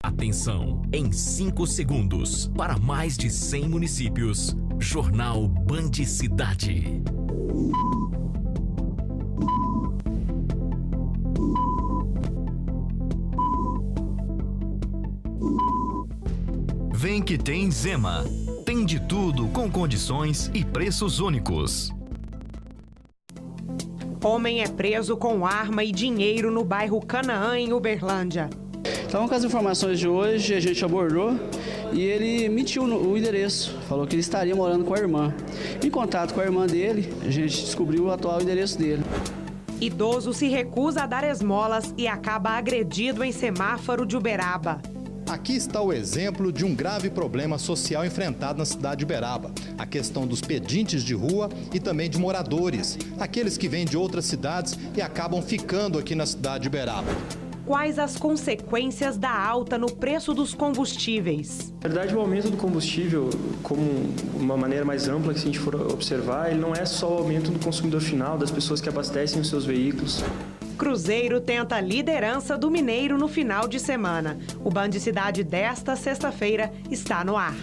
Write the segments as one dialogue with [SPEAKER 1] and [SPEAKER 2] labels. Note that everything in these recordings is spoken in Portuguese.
[SPEAKER 1] Atenção, em 5 segundos, para mais de 100 municípios, Jornal Band Cidade. Vem que tem Zema. Tem de tudo com condições e preços únicos.
[SPEAKER 2] Homem é preso com arma e dinheiro no bairro Canaã, em Uberlândia.
[SPEAKER 3] Então, com as informações de hoje, a gente abordou e ele mentiu o endereço. Falou que ele estaria morando com a irmã. Em contato com a irmã dele, a gente descobriu o atual endereço dele.
[SPEAKER 2] Idoso se recusa a dar esmolas e acaba agredido em semáforo de Uberaba.
[SPEAKER 4] Aqui está o exemplo de um grave problema social enfrentado na cidade de Uberaba. A questão dos pedintes de rua e também de moradores. Aqueles que vêm de outras cidades e acabam ficando aqui na cidade de Uberaba.
[SPEAKER 2] Quais as consequências da alta no preço dos combustíveis?
[SPEAKER 5] Na verdade, o aumento do combustível, como uma maneira mais ampla que se a gente for observar, ele não é só o aumento do consumidor final, das pessoas que abastecem os seus veículos.
[SPEAKER 2] Cruzeiro tenta a liderança do Mineiro no final de semana. O Band Cidade desta sexta-feira está no ar.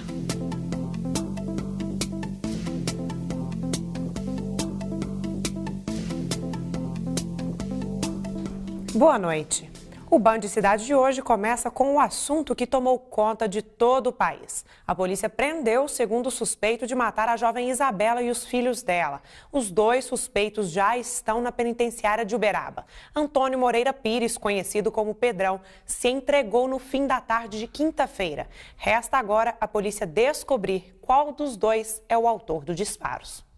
[SPEAKER 2] Boa noite. O Band Cidade de hoje começa com o assunto que tomou conta de todo o país. A polícia prendeu o segundo suspeito de matar a jovem Isabela e os filhos dela. Os 2 suspeitos já estão na penitenciária de Uberaba. Antônio Moreira Pires, conhecido como Pedrão, se entregou no fim da tarde de quinta-feira. Resta agora a polícia descobrir qual dos 2 é o autor dos disparos.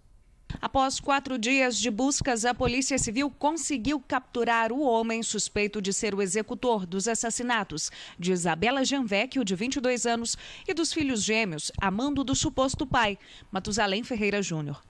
[SPEAKER 6] Após 4 dias de buscas, a Polícia Civil conseguiu capturar o homem suspeito de ser o executor dos assassinatos de Isabela Janvecchio, de 22 anos, e dos filhos gêmeos, a mando do suposto pai, Matusalém Ferreira Júnior.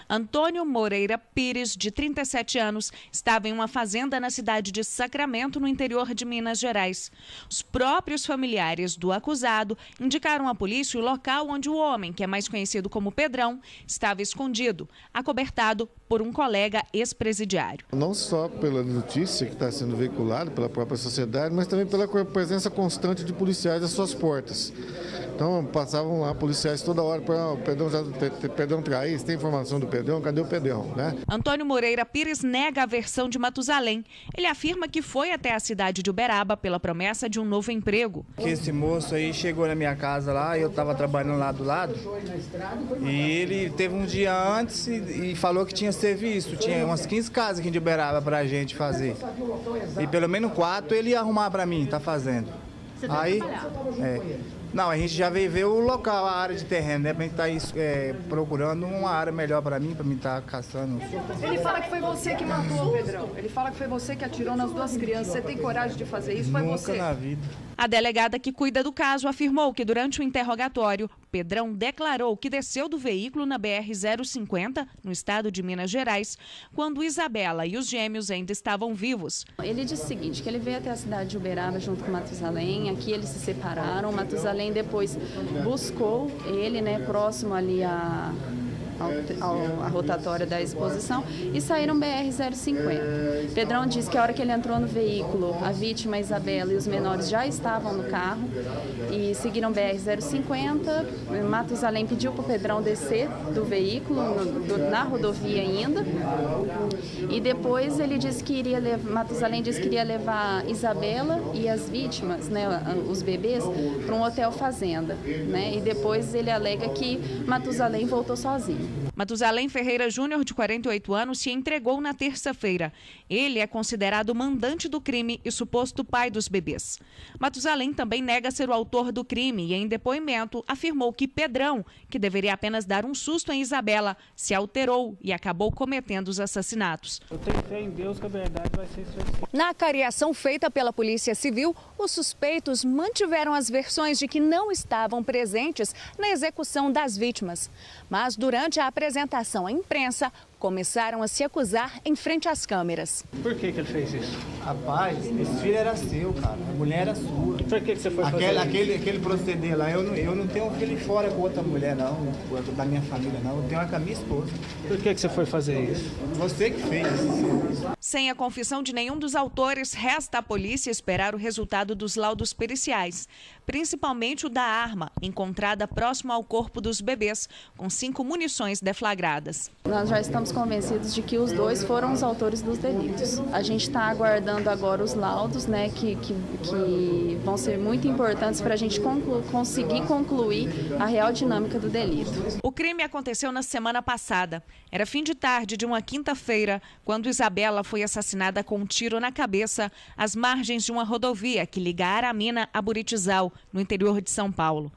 [SPEAKER 6] Antônio Moreira Pires, de 37 anos, estava em uma fazenda na cidade de Sacramento, no interior de Minas Gerais. Os próprios familiares do acusado indicaram à polícia o local onde o homem, que é mais conhecido como Pedrão, estava escondido, acobertado por um colega ex-presidiário.
[SPEAKER 7] Não só pela notícia que está sendo veiculada pela própria sociedade, mas também pela presença constante de policiais às suas portas. Então, passavam lá policiais toda hora para o Pedrão trair, tem informação do Pedrão, cadê o Pedrão, né?
[SPEAKER 6] Antônio Moreira Pires nega a versão de Matusalém. Ele afirma que foi até a cidade de Uberaba pela promessa de um novo emprego.
[SPEAKER 8] Esse moço aí chegou na minha casa lá, eu estava trabalhando lá do lado, e ele teve um dia antes e falou que tinha serviço, tinha umas 15 casas aqui de Uberaba para a gente fazer. E pelo menos 4 ele ia arrumar para mim, tá fazendo. Aí, não, a gente já veio ver o local, a área de terreno, né? Pra gente tá procurando uma área melhor pra mim estar caçando.
[SPEAKER 9] Ele fala que foi você que matou o Pedrão. Ele fala que foi você que atirou nas 2 crianças. Você tem coragem de fazer isso? Foi você?
[SPEAKER 8] Nunca na vida.
[SPEAKER 6] A delegada que cuida do caso afirmou que durante o interrogatório, Pedrão declarou que desceu do veículo na BR-050, no estado de Minas Gerais, quando Isabela e os gêmeos ainda estavam vivos.
[SPEAKER 10] Ele disse o seguinte, que ele veio até a cidade de Uberaba junto com Matusalém, aqui eles se separaram, Matusalém depois buscou ele, né, próximo ali a rotatória da exposição e saíram BR-050. Pedrão disse que a hora que ele entrou no veículo, a vítima Isabela e os menores já estavam no carro e seguiram BR-050. Matusalém pediu para o Pedrão descer do veículo, na rodovia ainda, e depois ele disse que Matusalém disse que iria levar Isabela e as vítimas, né, os bebês, para um hotel fazenda, né, e depois ele alega que Matusalém voltou sozinho.
[SPEAKER 6] Matusalém Ferreira Júnior, de 48 anos, se entregou na terça-feira. Ele é considerado mandante do crime e suposto pai dos bebês. Matusalém também nega ser o autor do crime e, em depoimento, afirmou que Pedrão, que deveria apenas dar um susto em Isabela, se alterou e acabou cometendo os assassinatos.
[SPEAKER 5] Eu tenho fé em Deus que a verdade vai ser esclarecida.
[SPEAKER 11] Na cariação feita pela Polícia Civil, os suspeitos mantiveram as versões de que não estavam presentes na execução das vítimas. Mas durante a apresentação à imprensa, começaram a se acusar em frente às câmeras.
[SPEAKER 5] Por que ele fez isso?
[SPEAKER 8] Rapaz, esse filho era seu, cara. A mulher era sua.
[SPEAKER 5] Por que você foi fazer
[SPEAKER 8] aquele proceder lá, eu não tenho filho fora com outra mulher, não. Da minha família, não. Eu tenho uma com a minha esposa.
[SPEAKER 5] Por que você foi fazer isso?
[SPEAKER 8] Você que fez.
[SPEAKER 6] Sem a confissão de nenhum dos autores, resta à polícia esperar o resultado dos laudos periciais, principalmente o da arma, encontrada próximo ao corpo dos bebês, com 5 munições deflagradas.
[SPEAKER 10] Nós já estamos convencidos de que os dois foram os autores dos delitos. A gente está aguardando agora os laudos, né, que vão ser muito importantes para a gente conseguir concluir a real dinâmica do delito.
[SPEAKER 6] O crime aconteceu na semana passada. Era fim de tarde de uma quinta-feira, quando Isabela foi assassinada com um tiro na cabeça às margens de uma rodovia que liga Aramina a Buritizal, no interior de São Paulo.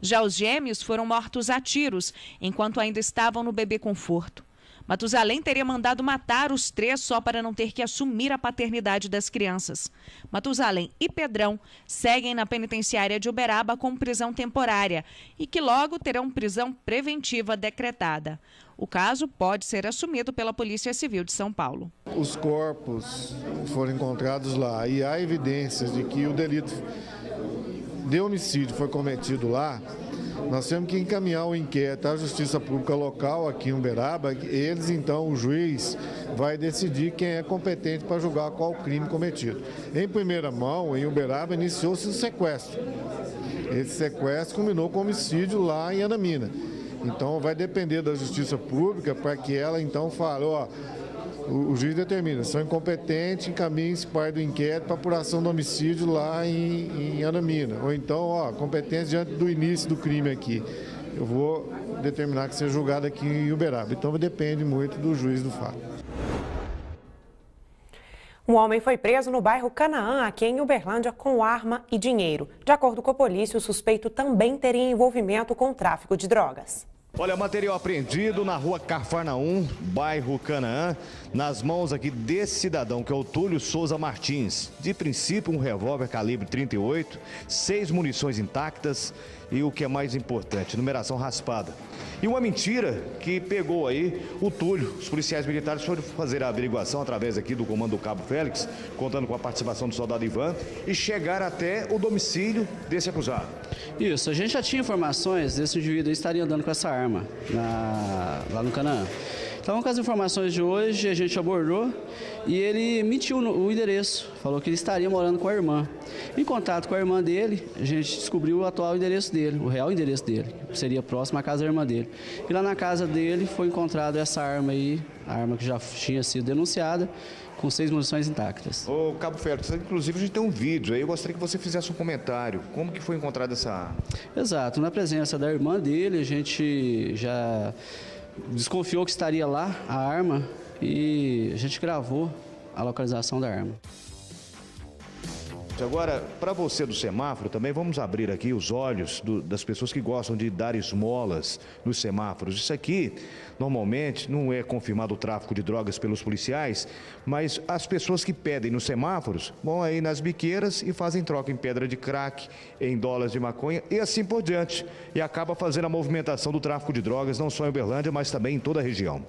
[SPEAKER 6] Já os gêmeos foram mortos a tiros, enquanto ainda estavam no bebê conforto. Matusalém teria mandado matar os 3 só para não ter que assumir a paternidade das crianças. Matusalém e Pedrão seguem na penitenciária de Uberaba com prisão temporária e que logo terão prisão preventiva decretada. O caso pode ser assumido pela Polícia Civil de São Paulo.
[SPEAKER 7] Os corpos foram encontrados lá e há evidências de que o delito de homicídio foi cometido lá. Nós temos que encaminhar o inquérito à Justiça Pública Local aqui em Uberaba. Eles, então, o juiz vai decidir quem é competente para julgar qual crime cometido. Em primeira mão, em Uberaba, iniciou-se o sequestro. Esse sequestro culminou com homicídio lá em Anamina. Então, vai depender da Justiça Pública para que ela, então, fale, ó, o juiz determina, são incompetentes, encaminhem-se para do inquérito para apuração do homicídio lá em Anamina. Ou então, ó, competência diante do início do crime aqui. Eu vou determinar que seja julgado aqui em Uberaba. Então, depende muito do juiz do fato.
[SPEAKER 2] Um homem foi preso no bairro Canaã, aqui em Uberlândia, com arma e dinheiro. De acordo com a polícia, o suspeito também teria envolvimento com o tráfico de drogas.
[SPEAKER 12] Olha, material apreendido na rua Cafarnaum, bairro Canaã, nas mãos aqui desse cidadão, que é o Túlio Souza Martins. De princípio, um revólver calibre 38, 6 munições intactas e o que é mais importante, numeração raspada. E uma mentira que pegou aí o Túlio. Os policiais militares foram fazer a averiguação através aqui do comando do Cabo Félix, contando com a participação do soldado Ivan, e chegaram até o domicílio desse acusado.
[SPEAKER 3] Isso, a gente já tinha informações desse indivíduo estaria andando com essa arma lá no Canaã. Então, com as informações de hoje, a gente abordou e ele mentiu o endereço, falou que ele estaria morando com a irmã. Em contato com a irmã dele, a gente descobriu o atual endereço dele, o real endereço dele, que seria próximo à casa da irmã dele. E lá na casa dele foi encontrada essa arma aí, a arma que já tinha sido denunciada, com 6 munições intactas.
[SPEAKER 12] Ô, Cabo Félix, inclusive a gente tem um vídeo aí, eu gostaria que você fizesse um comentário. Como que foi encontrada essa arma?
[SPEAKER 3] Exato, na presença da irmã dele, a gente já desconfiou que estaria lá a arma e a gente gravou a localização da arma.
[SPEAKER 12] Agora, para você do semáforo, também vamos abrir aqui os olhos das pessoas que gostam de dar esmolas nos semáforos. Isso aqui, normalmente, não é confirmado o tráfico de drogas pelos policiais, mas as pessoas que pedem nos semáforos vão aí nas biqueiras e fazem troca em pedra de crack, em dólares de maconha e assim por diante. E acaba fazendo a movimentação do tráfico de drogas, não só em Uberlândia, mas também em toda a região.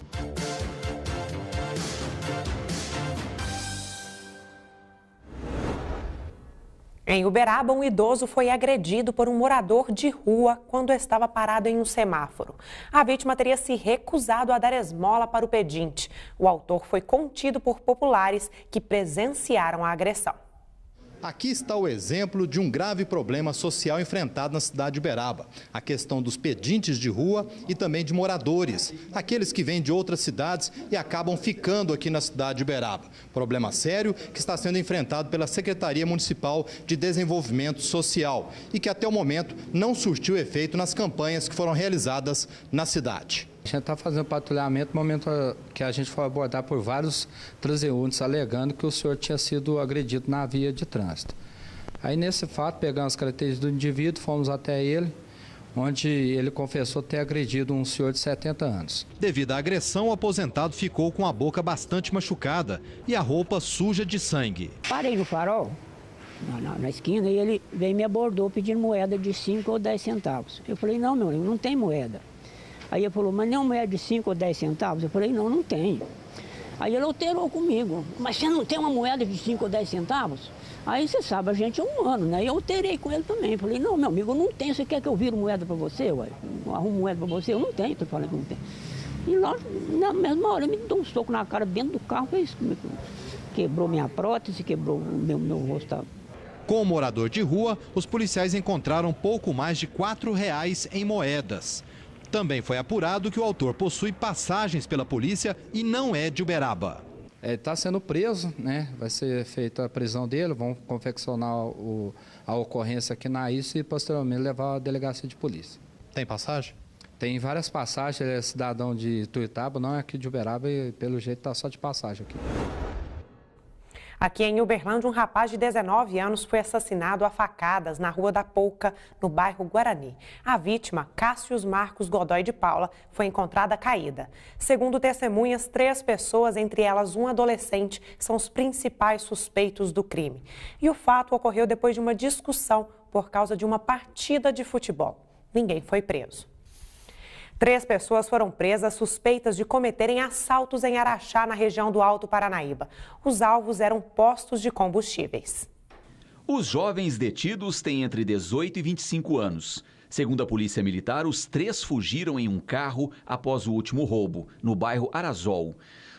[SPEAKER 2] Em Uberaba, um idoso foi agredido por um morador de rua quando estava parado em um semáforo. A vítima teria se recusado a dar esmola para o pedinte. O autor foi contido por populares que presenciaram a agressão.
[SPEAKER 4] Aqui está o exemplo de um grave problema social enfrentado na cidade de Uberaba. A questão dos pedintes de rua e também de moradores, aqueles que vêm de outras cidades e acabam ficando aqui na cidade de Uberaba. Problema sério que está sendo enfrentado pela Secretaria Municipal de Desenvolvimento Social e que até o momento não surtiu efeito nas campanhas que foram realizadas na cidade.
[SPEAKER 13] A gente está fazendo patrulhamento no momento que a gente foi abordar por vários transeuntes alegando que o senhor tinha sido agredido na via de trânsito. Aí, nesse fato, pegamos as características do indivíduo, fomos até ele, onde ele confessou ter agredido um senhor de 70 anos.
[SPEAKER 4] Devido à agressão, o aposentado ficou com a boca bastante machucada e a roupa suja de sangue.
[SPEAKER 14] Parei no farol, na esquina, e ele veio e me abordou pedindo moeda de 5 ou 10 centavos. Eu falei, não, meu amigo, não tem moeda. Aí ele falou, mas nem moeda de 5 ou 10 centavos? Eu falei, não, não tenho. Aí ele alterou comigo, mas você não tem uma moeda de 5 ou 10 centavos? Aí você sabe, a gente é humano, né? E eu alterei com ele também. Falei, não, meu amigo, eu não tenho, você quer que eu viro moeda para você? Ué? Eu arrumo moeda para você? Eu não tenho, tô falando que não tenho. E lá, na mesma hora, ele me deu um soco na cara dentro do carro, fez isso comigo. quebrou minha prótese, quebrou o meu rosto.
[SPEAKER 4] Com o morador de rua, os policiais encontraram pouco mais de R$4 em moedas. Também foi apurado que o autor possui passagens pela polícia e não é de Uberaba.
[SPEAKER 13] Ele está sendo preso, né? Vai ser feita a prisão dele, vão confeccionar a ocorrência aqui na ICE e posteriormente levar à delegacia de polícia.
[SPEAKER 4] Tem passagem?
[SPEAKER 13] Tem várias passagens, ele é cidadão de Tuiutaba, não é aqui de Uberaba e pelo jeito está só de passagem aqui.
[SPEAKER 2] Aqui em Uberlândia, um rapaz de 19 anos foi assassinado a facadas na Rua da Pouca, no bairro Guarani. A vítima, Cássius Marcos Godoy de Paula, foi encontrada caída. Segundo testemunhas, 3 pessoas, entre elas um adolescente, são os principais suspeitos do crime. E o fato ocorreu depois de uma discussão por causa de uma partida de futebol. Ninguém foi preso. 3 pessoas foram presas suspeitas de cometerem assaltos em Araxá, na região do Alto Paranaíba. Os alvos eram postos de combustíveis.
[SPEAKER 15] Os jovens detidos têm entre 18 e 25 anos. Segundo a Polícia Militar, os 3 fugiram em um carro após o último roubo, no bairro Arazol.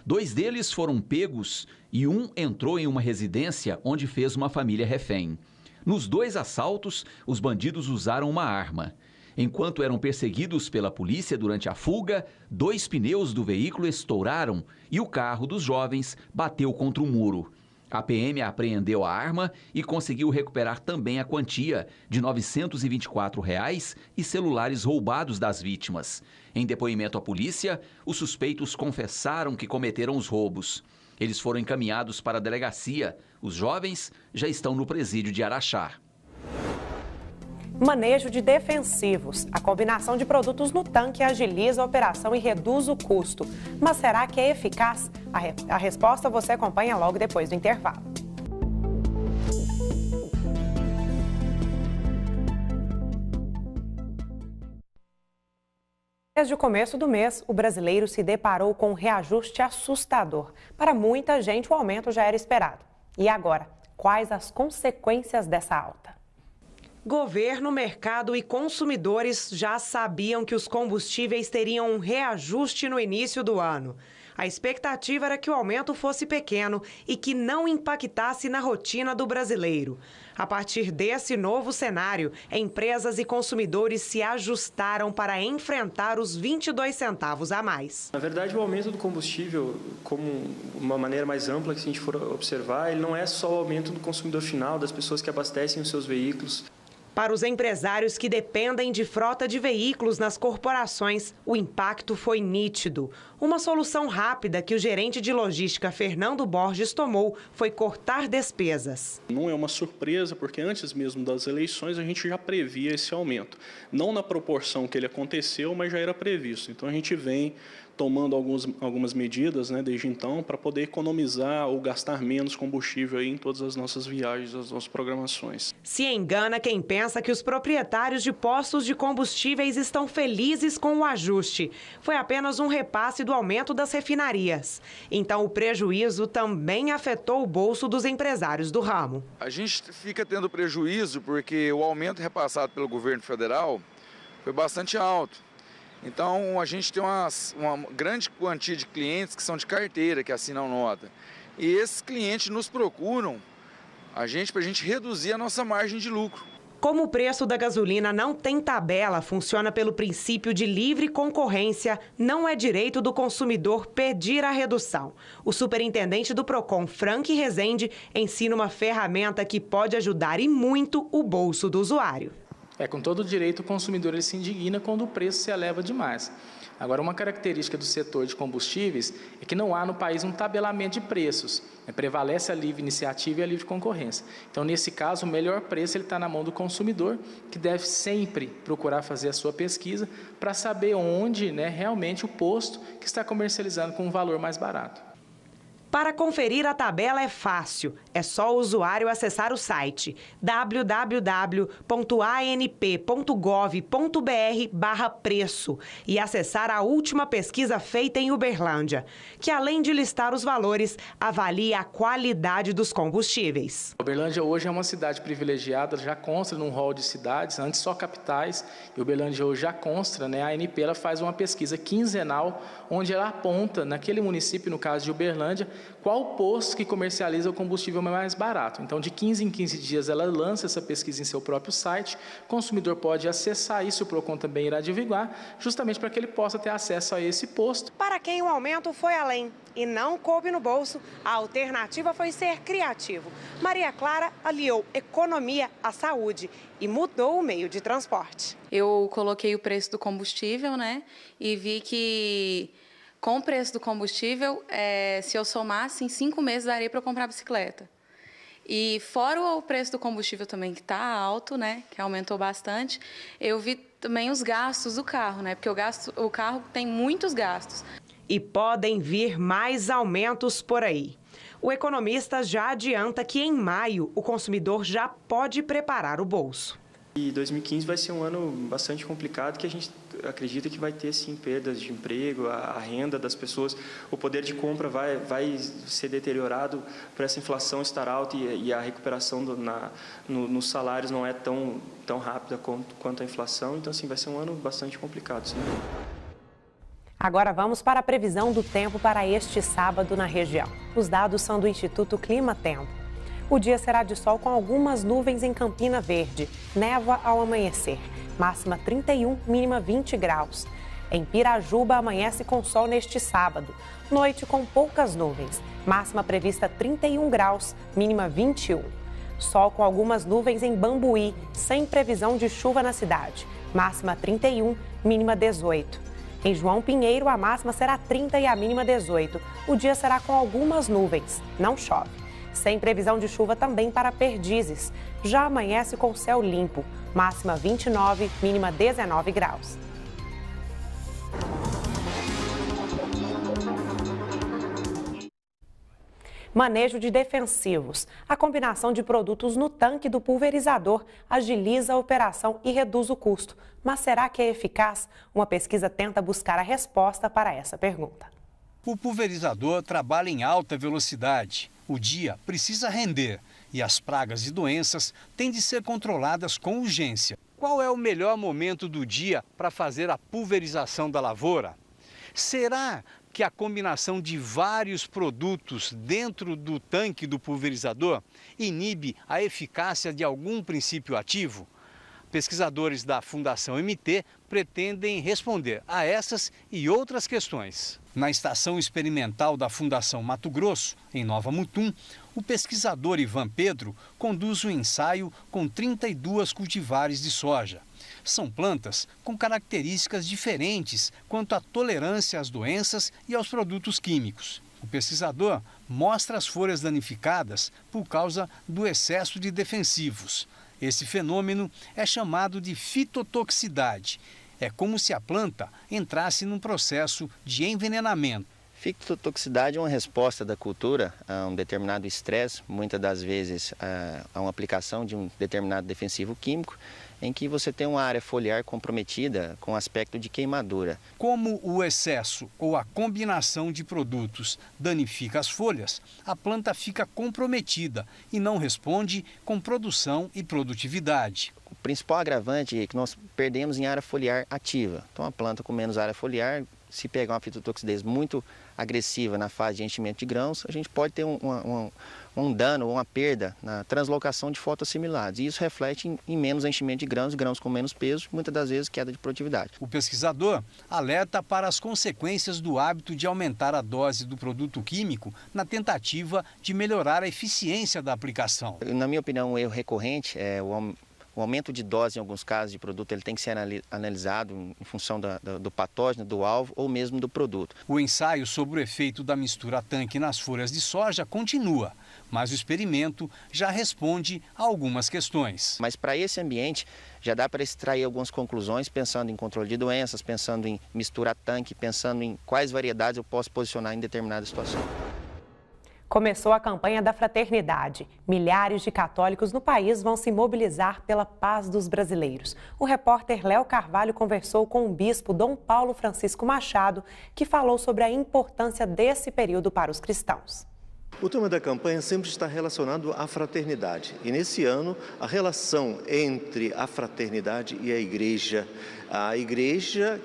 [SPEAKER 15] 2 deles foram pegos e um entrou em uma residência onde fez uma família refém. Nos 2 assaltos, os bandidos usaram uma arma. Enquanto eram perseguidos pela polícia durante a fuga, 2 pneus do veículo estouraram e o carro dos jovens bateu contra um muro. A PM apreendeu a arma e conseguiu recuperar também a quantia de R$ 924 e celulares roubados das vítimas. Em depoimento à polícia, os suspeitos confessaram que cometeram os roubos. Eles foram encaminhados para a delegacia. Os jovens já estão no presídio de Araxá.
[SPEAKER 2] Manejo de defensivos. A combinação de produtos no tanque agiliza a operação e reduz o custo. Mas será que é eficaz? A resposta você acompanha logo depois do intervalo. Desde o começo do mês, o brasileiro se deparou com um reajuste assustador. Para muita gente, o aumento já era esperado. E agora, quais as consequências dessa alta? Governo, mercado e consumidores já sabiam que os combustíveis teriam um reajuste no início do ano. A expectativa era que o aumento fosse pequeno e que não impactasse na rotina do brasileiro. A partir desse novo cenário, empresas e consumidores se ajustaram para enfrentar os 22 centavos a mais.
[SPEAKER 5] Na verdade, o aumento do combustível, como uma maneira mais ampla que se a gente for observar, ele não é só o aumento do consumidor final, das pessoas que abastecem os seus veículos.
[SPEAKER 2] Para os empresários que dependem de frota de veículos nas corporações, o impacto foi nítido. Uma solução rápida que o gerente de logística Fernando Borges tomou foi cortar despesas.
[SPEAKER 16] Não é uma surpresa, porque antes mesmo das eleições a gente já previa esse aumento. Não na proporção que ele aconteceu, mas já era previsto. Então a gente vem tomando algumas medidas, desde então, para poder economizar ou gastar menos combustível aí em todas as nossas viagens, as nossas programações.
[SPEAKER 2] Se engana quem pensa que os proprietários de postos de combustíveis estão felizes com o ajuste. Foi apenas um repasse do aumento das refinarias. Então, o prejuízo também afetou o bolso dos empresários do ramo.
[SPEAKER 17] A gente fica tendo prejuízo porque o aumento repassado pelo governo federal foi bastante alto. Então, a gente tem uma grande quantia de clientes que são de carteira, que assinam nota. E esses clientes nos procuram para a gente reduzir a nossa margem de lucro.
[SPEAKER 2] Como o preço da gasolina não tem tabela, funciona pelo princípio de livre concorrência, não é direito do consumidor pedir a redução. O superintendente do Procon, Frank Rezende, ensina uma ferramenta que pode ajudar e muito o bolso do usuário.
[SPEAKER 18] Com todo direito, o consumidor ele se indigna quando o preço se eleva demais. Agora, uma característica do setor de combustíveis é que não há no país um tabelamento de preços. Prevalece a livre iniciativa e a livre concorrência. Então, nesse caso, o melhor preço está na mão do consumidor, que deve sempre procurar fazer a sua pesquisa para saber onde realmente o posto que está comercializando com um valor mais barato.
[SPEAKER 2] Para conferir a tabela é fácil, é só o usuário acessar o site www.anp.gov.br/preço e acessar a última pesquisa feita em Uberlândia, que além de listar os valores, avalia a qualidade dos combustíveis.
[SPEAKER 18] Uberlândia hoje é uma cidade privilegiada, já consta num rol de cidades, antes só capitais, e Uberlândia hoje já consta, a ANP ela faz uma pesquisa quinzenal, onde ela aponta naquele município, no caso de Uberlândia, qual posto que comercializa o combustível mais barato. Então, de 15 em 15 dias, ela lança essa pesquisa em seu próprio site. O consumidor pode acessar isso, o PROCON também irá divulgar, justamente para que ele possa ter acesso a esse posto.
[SPEAKER 2] Para quem o aumento foi além e não coube no bolso, a alternativa foi ser criativo. Maria Clara aliou economia à saúde e mudou o meio de transporte.
[SPEAKER 19] Eu coloquei o preço do combustível, né? E vi que com o preço do combustível, se eu somasse, em 5 meses daria para eu comprar bicicleta. E fora o preço do combustível também, que está alto, né? Que aumentou bastante, eu vi também os gastos do carro, né? Porque o carro tem muitos gastos.
[SPEAKER 2] E podem vir mais aumentos por aí. O economista já adianta que em maio o consumidor já pode preparar o bolso.
[SPEAKER 5] E 2015 vai ser um ano bastante complicado, que a gente acredita que vai ter, sim, perdas de emprego, a renda das pessoas, o poder de compra vai ser deteriorado por essa inflação estar alta e a recuperação nos salários não é tão rápida quanto a inflação. Então, assim, vai ser um ano bastante complicado, sim.
[SPEAKER 2] Agora vamos para a previsão do tempo para este sábado na região. Os dados são do Instituto Clima Tempo. O dia será de sol com algumas nuvens em Campina Verde. Névoa ao amanhecer. Máxima 31, mínima 20 graus. Em Pirajuba, amanhece com sol neste sábado. Noite com poucas nuvens. Máxima prevista 31 graus, mínima 21. Sol com algumas nuvens em Bambuí, sem previsão de chuva na cidade. Máxima 31, mínima 18. Em João Pinheiro, a máxima será 30 e a mínima 18. O dia será com algumas nuvens, não chove. Sem previsão de chuva também para Perdizes. Já amanhece com céu limpo. Máxima 29, mínima 19 graus. Manejo de defensivos. A combinação de produtos no tanque do pulverizador agiliza a operação e reduz o custo. Mas será que é eficaz? Uma pesquisa tenta buscar a resposta para essa pergunta.
[SPEAKER 20] O pulverizador trabalha em alta velocidade. O dia precisa render e as pragas e doenças têm de ser controladas com urgência. Qual é o melhor momento do dia para fazer a pulverização da lavoura? Será que a combinação de vários produtos dentro do tanque do pulverizador inibe a eficácia de algum princípio ativo? Pesquisadores da Fundação MT pretendem responder a essas e outras questões. Na estação experimental da Fundação Mato Grosso, em Nova Mutum, o pesquisador Ivan Pedro conduz um ensaio com 32 cultivares de soja. São plantas com características diferentes quanto à tolerância às doenças e aos produtos químicos. O pesquisador mostra as folhas danificadas por causa do excesso de defensivos. Esse fenômeno é chamado de fitotoxicidade. É como se a planta entrasse num processo de envenenamento.
[SPEAKER 21] Fitotoxicidade é uma resposta da cultura a um determinado estresse, muitas das vezes a uma aplicação de um determinado defensivo químico, em que você tem uma área foliar comprometida com aspecto de queimadura.
[SPEAKER 20] Como o excesso ou a combinação de produtos danifica as folhas, a planta fica comprometida e não responde com produção e produtividade.
[SPEAKER 21] O principal agravante é que nós perdemos em área foliar ativa. Então a planta com menos área foliar, se pegar uma fitotoxidez muito agressiva na fase de enchimento de grãos, a gente pode ter um dano ou uma perda na translocação de fotoassimilados. E isso reflete em menos enchimento de grãos com menos peso, muitas das vezes queda de produtividade.
[SPEAKER 20] O pesquisador alerta para as consequências do hábito de aumentar a dose do produto químico na tentativa de melhorar a eficiência da aplicação.
[SPEAKER 21] Na minha opinião, um erro recorrente é o aumento de dose, em alguns casos, de produto, ele tem que ser analisado em função do patógeno, do alvo ou mesmo do produto.
[SPEAKER 20] O ensaio sobre o efeito da mistura tanque nas folhas de soja continua, mas o experimento já responde a algumas questões.
[SPEAKER 21] Mas para esse ambiente já dá para extrair algumas conclusões, pensando em controle de doenças, pensando em mistura tanque, pensando em quais variedades eu posso posicionar em determinada situação.
[SPEAKER 2] Começou a campanha da fraternidade. Milhares de católicos no país vão se mobilizar pela paz dos brasileiros. O repórter Léo Carvalho conversou com o bispo Dom Paulo Francisco Machado, que falou sobre a importância desse período para os cristãos.
[SPEAKER 1] O tema da campanha sempre está relacionado à fraternidade. E nesse ano, a relação entre a fraternidade e a igreja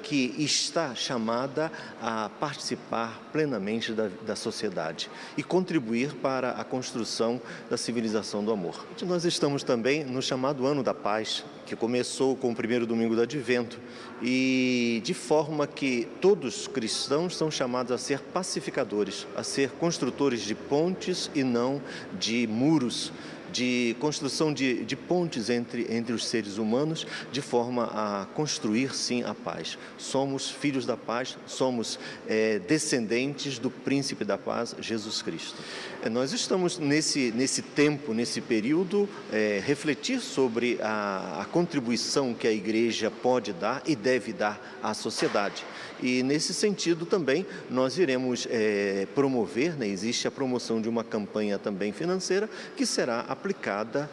[SPEAKER 1] que está chamada a participar plenamente da sociedade e contribuir para a construção da civilização do amor. Nós estamos também no chamado Ano da Paz, que começou com o primeiro domingo do Advento, e de forma que todos os cristãos são chamados a ser pacificadores, a ser construtores de pontes e não de muros, de construção de pontes entre os seres humanos, de forma a construir, sim, a paz. Somos filhos da paz, somos descendentes do príncipe da paz, Jesus Cristo. Nós estamos nesse tempo, nesse período, refletir sobre a contribuição que a igreja pode dar e deve dar à sociedade. E nesse sentido também nós iremos promover, existe a promoção de uma campanha também financeira que será aplicada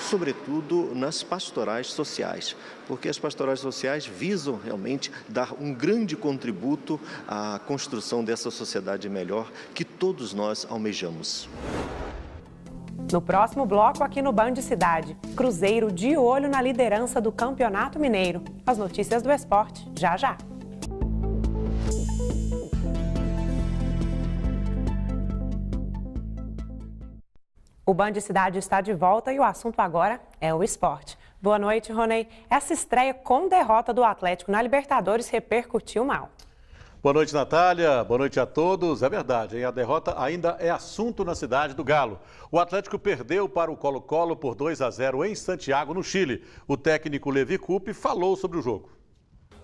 [SPEAKER 1] sobretudo nas pastorais sociais, porque as pastorais sociais visam realmente dar um grande contributo à construção dessa sociedade melhor que todos nós almejamos.
[SPEAKER 2] No próximo bloco, aqui no Band Cidade, Cruzeiro de olho na liderança do Campeonato Mineiro. As notícias do esporte, já já. O Band Cidade está de volta e o assunto agora é o esporte. Boa noite, Ronei. Essa estreia com derrota do Atlético na Libertadores repercutiu mal.
[SPEAKER 22] Boa noite, Natália. Boa noite a todos. É verdade, hein? A derrota ainda é assunto na cidade do Galo. O Atlético perdeu para o Colo-Colo por 2-0 em Santiago, no Chile. O técnico Levi Coupe falou sobre o jogo.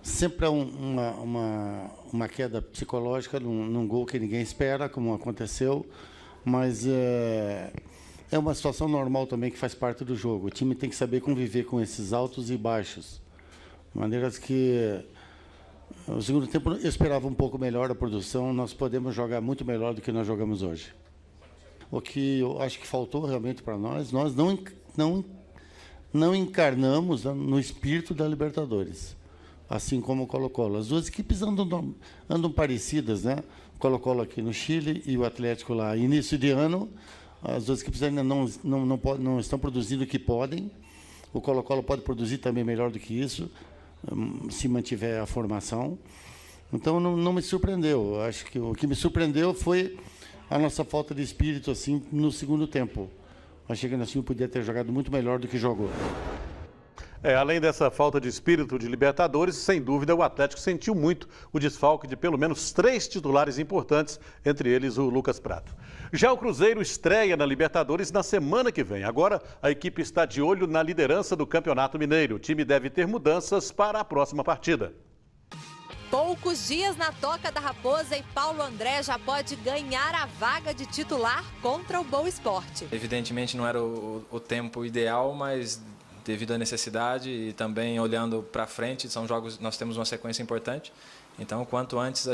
[SPEAKER 23] Sempre é uma queda psicológica num gol que ninguém espera, como aconteceu, mas é uma situação normal também que faz parte do jogo. O time tem que saber conviver com esses altos e baixos. De maneiras que no segundo tempo eu esperava um pouco melhor a produção, nós podemos jogar muito melhor do que nós jogamos hoje. O que eu acho que faltou realmente para nós não encarnamos no espírito da Libertadores, assim como o Colo-Colo. As duas equipes andam parecidas, né? O Colo-Colo aqui no Chile e o Atlético lá. Início de ano, as duas equipes ainda não estão produzindo o que podem. O Colo-Colo pode produzir também melhor do que isso, se mantiver a formação. Então não me surpreendeu. Acho que o que me surpreendeu foi a nossa falta de espírito assim no segundo tempo. Achei que o nosso time podia ter jogado muito melhor do que jogou.
[SPEAKER 22] Além dessa falta de espírito de Libertadores, sem dúvida o Atlético sentiu muito o desfalque de pelo menos 3 titulares importantes, entre eles o Lucas Prato. Já o Cruzeiro estreia na Libertadores na semana que vem. Agora a equipe está de olho na liderança do Campeonato Mineiro. O time deve ter mudanças para a próxima partida.
[SPEAKER 24] Poucos dias na Toca da Raposa e Paulo André já pode ganhar a vaga de titular contra o Boa Esporte.
[SPEAKER 25] Evidentemente não era o tempo ideal, mas devido à necessidade e também olhando para frente, são jogos, nós temos uma sequência importante. Então, quanto antes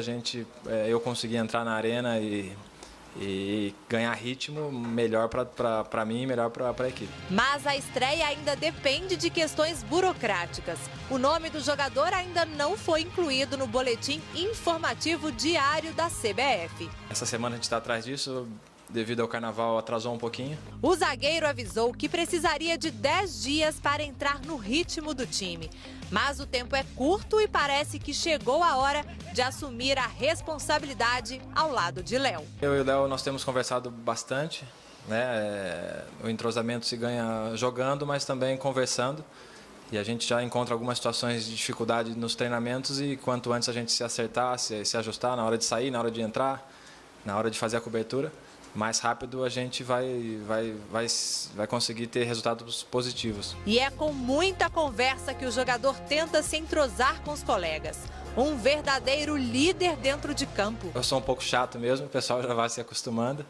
[SPEAKER 25] eu conseguir entrar na arena e ganhar ritmo, melhor para mim e melhor para a equipe.
[SPEAKER 24] Mas a estreia ainda depende de questões burocráticas. O nome do jogador ainda não foi incluído no boletim informativo diário da CBF.
[SPEAKER 25] Essa semana a gente está atrás disso. Devido ao carnaval, atrasou um pouquinho.
[SPEAKER 24] O zagueiro avisou que precisaria de 10 dias para entrar no ritmo do time. Mas o tempo é curto e parece que chegou a hora de assumir a responsabilidade ao lado de Léo.
[SPEAKER 25] Eu e o Léo, nós temos conversado bastante, né? O entrosamento se ganha jogando, mas também conversando. E a gente já encontra algumas situações de dificuldade nos treinamentos e quanto antes a gente se acertar, se ajustar na hora de sair, na hora de entrar, na hora de fazer a cobertura, mais rápido a gente vai conseguir ter resultados positivos.
[SPEAKER 24] E é com muita conversa que o jogador tenta se entrosar com os colegas. Um verdadeiro líder dentro de campo.
[SPEAKER 25] Eu sou um pouco chato mesmo, o pessoal já vai se acostumando,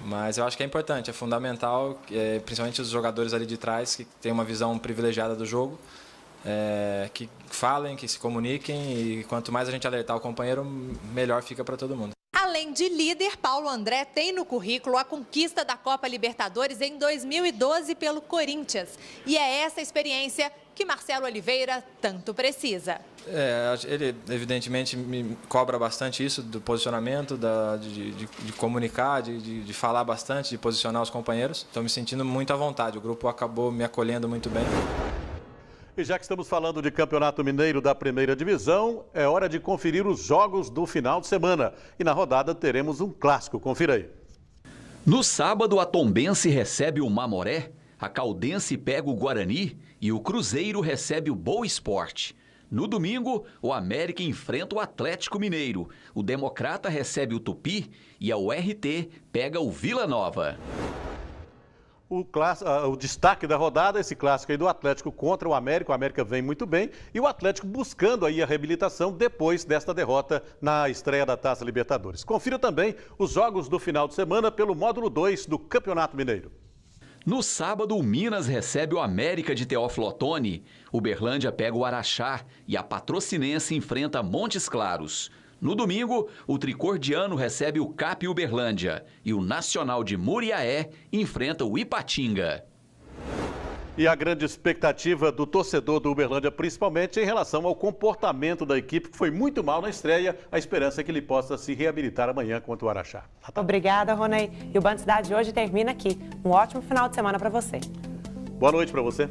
[SPEAKER 25] mas eu acho que é importante, é fundamental, principalmente os jogadores ali de trás que têm uma visão privilegiada do jogo, que falem, que se comuniquem e quanto mais a gente alertar o companheiro, melhor fica para todo mundo.
[SPEAKER 24] Além Além de líder, Paulo André tem no currículo a conquista da Copa Libertadores em 2012 pelo Corinthians. E é essa experiência que Marcelo Oliveira tanto precisa.
[SPEAKER 25] Ele evidentemente me cobra bastante isso do posicionamento, de comunicar, de falar bastante, de posicionar os companheiros. Estou me sentindo muito à vontade, o grupo acabou me acolhendo muito bem.
[SPEAKER 22] E já que estamos falando de Campeonato Mineiro da Primeira Divisão, é hora de conferir os jogos do final de semana. E na rodada teremos um clássico, confira aí.
[SPEAKER 15] No sábado, a Tombense recebe o Mamoré, a Caldense pega o Guarani e o Cruzeiro recebe o Boa Esporte. No domingo, o América enfrenta o Atlético Mineiro, o Democrata recebe o Tupi e a URT pega o Vila Nova.
[SPEAKER 22] O destaque da rodada, esse clássico aí do Atlético contra o América vem muito bem e o Atlético buscando aí a reabilitação depois desta derrota na estreia da Taça Libertadores. Confira também os jogos do final de semana pelo módulo 2 do Campeonato Mineiro.
[SPEAKER 15] No sábado, o Minas recebe o América de Teófilo Otoni, o Uberlândia pega o Araxá e a Patrocinense enfrenta Montes Claros. No domingo, o Tricordiano recebe o CAP Uberlândia e o Nacional de Muriaé enfrenta o Ipatinga.
[SPEAKER 22] E a grande expectativa do torcedor do Uberlândia, principalmente em relação ao comportamento da equipe, que foi muito mal na estreia, a esperança é que ele possa se reabilitar amanhã contra o Araxá.
[SPEAKER 2] Obrigada, Ronei. E o Band Cidade hoje termina aqui. Um ótimo final de semana para você.
[SPEAKER 22] Boa noite para você.